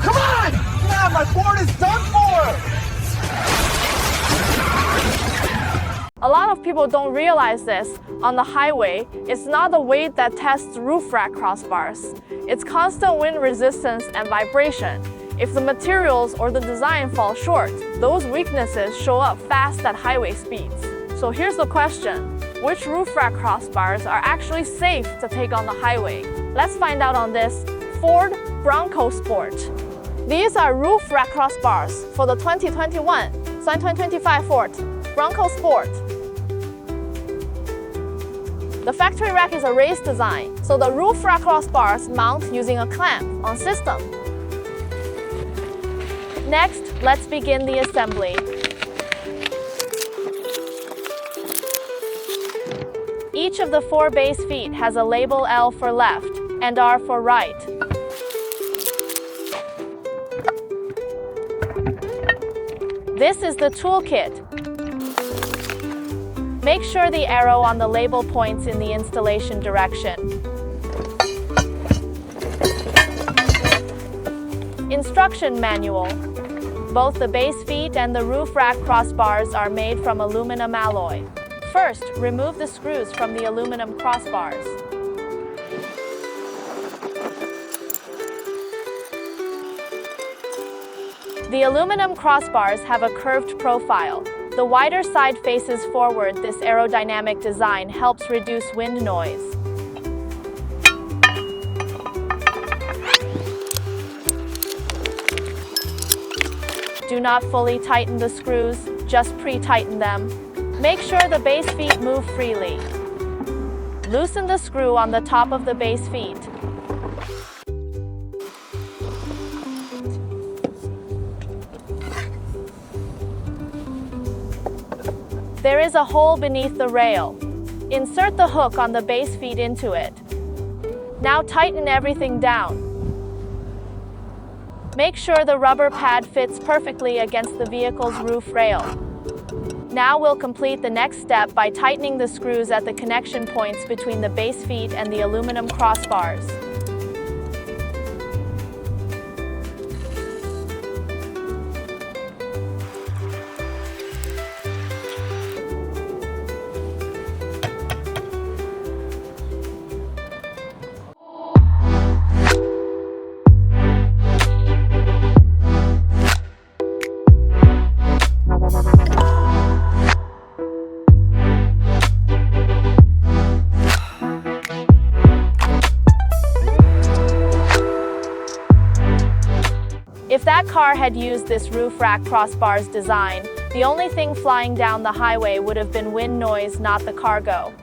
come on! Yeah, my Ford is done for! A lot of people don't realize this. On the highway, it's not the weight that tests roof rack crossbars. It's constant wind resistance and vibration. If the materials or the design fall short, those weaknesses show up fast at highway speeds. So here's the question. Which roof rack crossbars are actually safe to take on the highway? Let's find out on this Ford Bronco Sport. These are roof rack crossbars for the 2021-2025 Ford Bronco Sport. The factory rack is a raised design, so the roof rack crossbars mount using a clamp on system. Next, let's begin the assembly. Each of the 4 base feet has a label L for left and R for right. This is the toolkit. Make sure the arrow on the label points in the installation direction. Instruction manual. Both the base feet and the roof rack crossbars are made from aluminum alloy. First, remove the screws from the aluminum crossbars. The aluminum crossbars have a curved profile. The wider side faces forward. This aerodynamic design helps reduce wind noise. Do not fully tighten the screws, just pre-tighten them. Make sure the base feet move freely. Loosen the screw on the top of the base feet. There is a hole beneath the rail. Insert the hook on the base feet into it. Now tighten everything down. Make sure the rubber pad fits perfectly against the vehicle's roof rail. Now we'll complete the next step by tightening the screws at the connection points between the base feet and the aluminum crossbars. If that car had used this roof rack crossbars design, the only thing flying down the highway would have been wind noise, not the cargo.